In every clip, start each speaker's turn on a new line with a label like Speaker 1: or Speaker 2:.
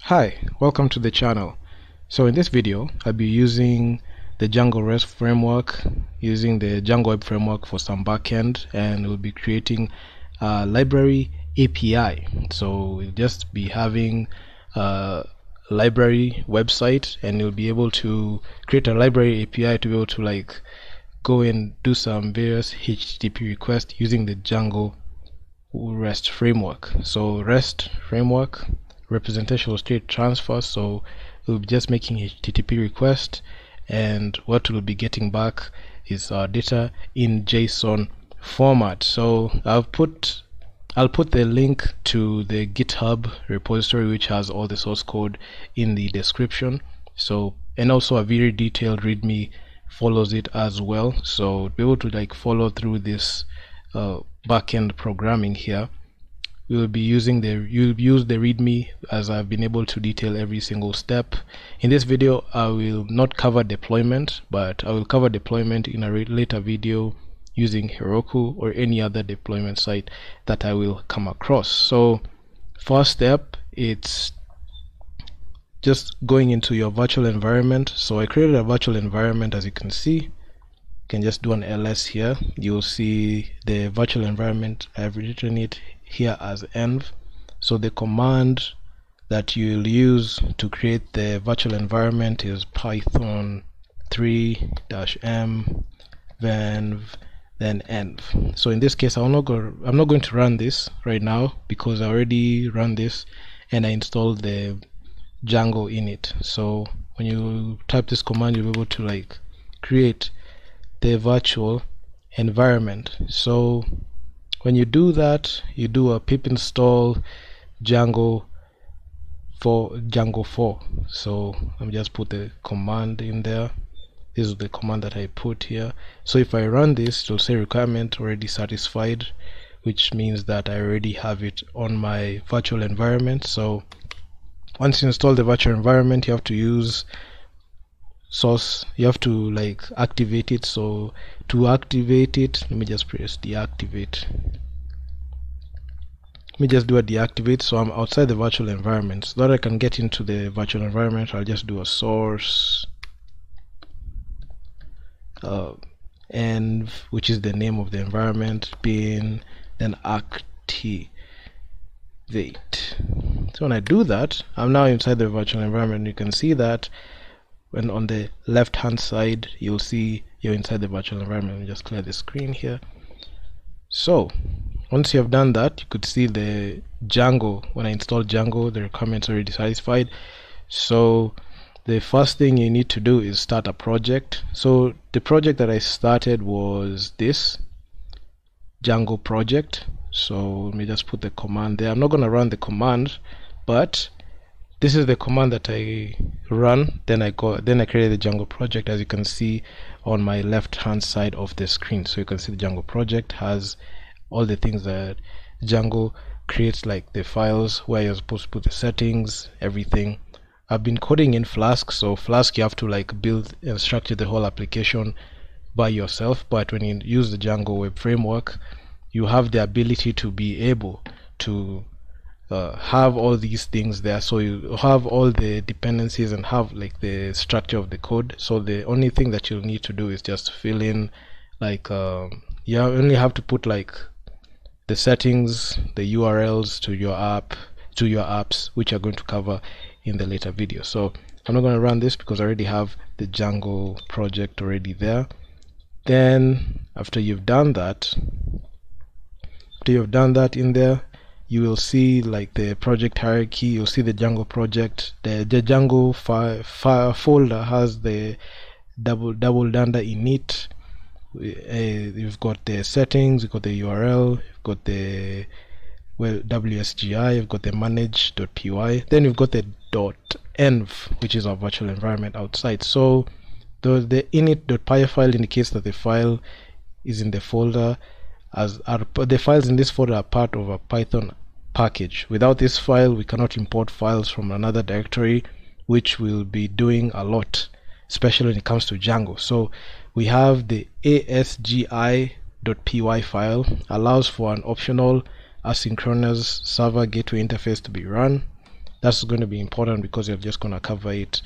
Speaker 1: Hi, welcome to the channel. So in this video, I'll be using the Django REST framework, using the Django web framework for some backend, and we'll be creating a library API. So we'll just be having a library website, and you'll be able to create a library API to be able to go and do some various HTTP requests using the Django REST framework. So REST framework, representational state transfer, so we'll be just making HTTP request, and what we'll be getting back is our data in JSON format. So I'll put the link to the GitHub repository, which has all the source code, in the description. So, and also a very detailed README follows it as well, so to be able to follow through this backend programming here, you'll use the README, as I've been able to detail every single step. In this video, I will not cover deployment, but I will cover deployment in a later video using Heroku or any other deployment site that I will come across. So first step, it's just going into your virtual environment. So I created a virtual environment. As you can see, you can just do an ls here. You'll see the virtual environment. I've written it here as env. So the command that you'll use to create the virtual environment is python 3-m venv then env. So in this case, I'm not going to run this right now because I already ran this and I installed the Django in it. So when you type this command, you'll be able to create the virtual environment. So when you do that, you do a pip install Django 4. So I'm just put the command in there. This is the command that I put here. So if I run this, it will say requirement already satisfied, which means that I already have it on my virtual environment. So once you install the virtual environment, you have to use source, you have to activate it. So to activate it, let me just press deactivate. Let me just do a deactivate, so I'm outside the virtual environment. So that I can get into the virtual environment, I'll just do a source env, which is the name of the environment, bin, then activate. So when I do that, I'm now inside the virtual environment. You can see that when on the left hand side, you'll see you're inside the virtual environment. Let me just clear the screen here. So once you have done that, you could see the Django. When I installed Django, the requirements already satisfied. So the first thing you need to do is start a project. So the project that I started was this Django project. So let me just put the command there. I'm not going to run the command, but this is the command that I run. Then I created the Django project, as you can see on my left hand side of the screen. So you can see the Django project has all the things that Django creates, like the files where you're supposed to put the settings, everything. I've been coding in Flask, so Flask you have to build and structure the whole application by yourself, but when you use the Django web framework, you have the ability to be able to have all these things there. So you have all the dependencies and have the structure of the code. So the only thing that you'll need to do is just fill in you only have to put the settings, the URLs to your apps, which are going to cover in the later video. So I'm not going to run this because I already have the Django project already there. Then after you've done that in there, you will see the project hierarchy. You'll see the Django project. The Django file folder has the double dunder init. You've got the settings, you've got the URL, you've got the WSGI, you've got the manage.py, then you've got the .env, which is our virtual environment outside. So the init.py file indicates that the file is in the folder, as the files in this folder are part of a Python package. Without this file, we cannot import files from another directory, which we'll be doing a lot, especially when it comes to Django. So we have the asgi.py file, allows for an optional asynchronous server gateway interface to be run. That's going to be important because you're just going to cover it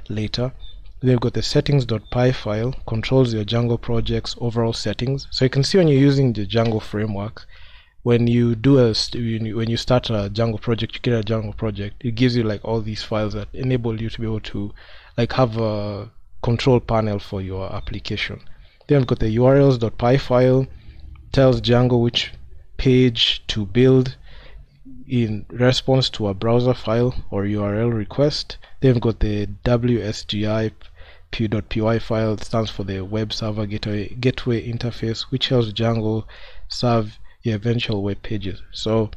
Speaker 1: later. Then you've got the settings.py file, controls your Django project's overall settings. So you can see when you're using the Django framework, when you when you start a Django project, you create a Django project, it gives you like all these files that enable you to be able to like have a control panel for your application. Then we've got the urls.py file, tells Django which page to build in response to a browser file or URL request. Then we've got the wsgi.py file, stands for the web server gateway interface, which helps Django serve your eventual web pages. So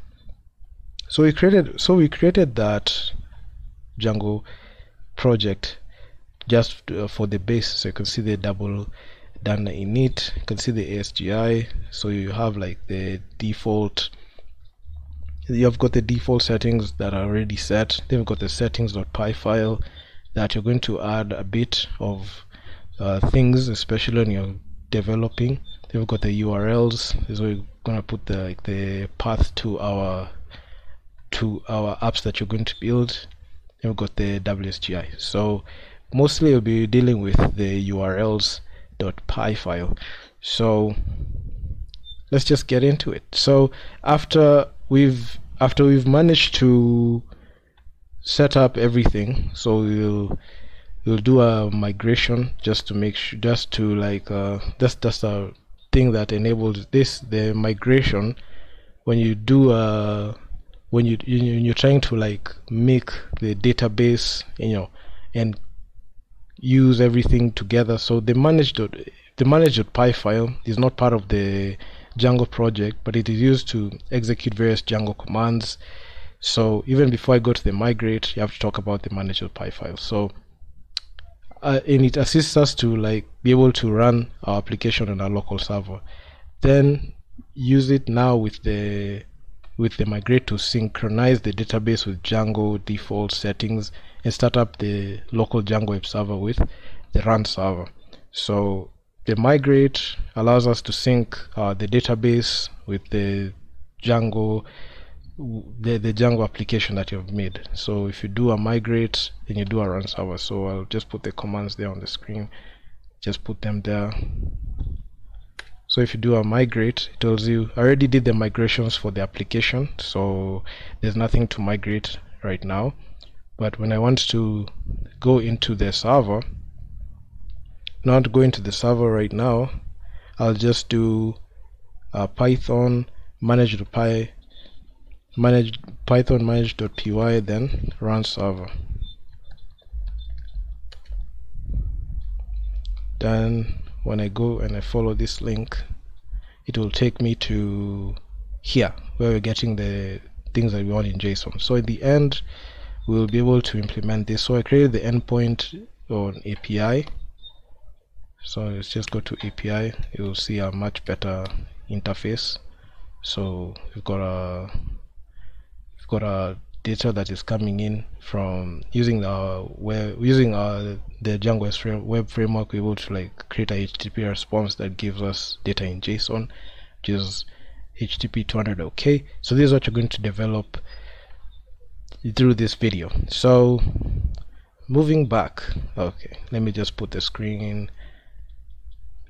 Speaker 1: we created that Django project just for the base. So you can see the double done init, you can see the ASGI. So you have like the default, you've got the default settings that are already set. Then we've got the settings.py file that you're going to add a bit of things, especially when you're developing. Then we've got the URLs. So we're gonna put the path to our apps that you're going to build. Then we've got the WSGI. So mostly you'll be dealing with the urls.py file. So let's just get into it. So after we've managed to set up everything, so we'll do a migration just to make sure, just to like that's a thing that enables this, the migration. When you do when you're trying to like make the database, and use everything together. So the manage.py file is not part of the Django project, but it is used to execute various Django commands. So even before I go to the migrate, you have to talk about the manage.py file. So and it assists us to like be able to run our application on our local server. Then use it now with the migrate to synchronize the database with Django default settings and start up the local Django web server with the run server. So the migrate allows us to sync the database with the Django the Django application that you've made. So if you do a migrate, then you do a run server. So I'll just put the commands there on the screen, just put them there. So if you do a migrate, it tells you I already did the migrations for the application, so there's nothing to migrate right now. But when I want to go into the server, not go into the server right now, I'll just do python manage.py python manage.py, then run server. Then when I go and I follow this link, it will take me to here where we're getting the things that we want in JSON. So at the end we'll be able to implement this. So I created the endpoint on API. So let's just go to API. You will see a much better interface. So we've got a data that is coming in from using the Django web framework. We're able to like create a HTTP response that gives us data in JSON, which is HTTP 200 OK. So this is what you're going to develop through this video. So moving back, okay, let me just put the screen in,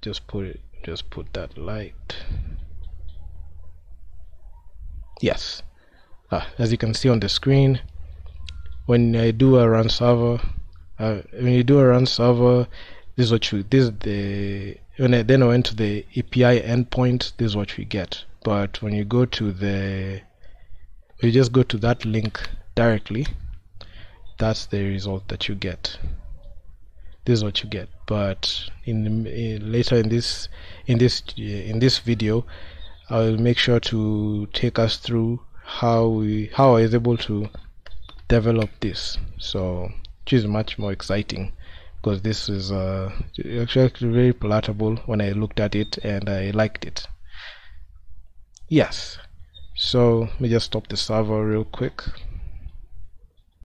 Speaker 1: just put that light. Yes. As you can see on the screen, when I do a run server, this is what when I went to the API endpoint, this is what we get. But when you go to you just go to that link directly, that's the result that you get. This is what you get. But later in this video, I will make sure to take us through how I was able to develop this, so which is much more exciting because this is actually very palatable when I looked at it and I liked it. Yes, so let me just stop the server real quick.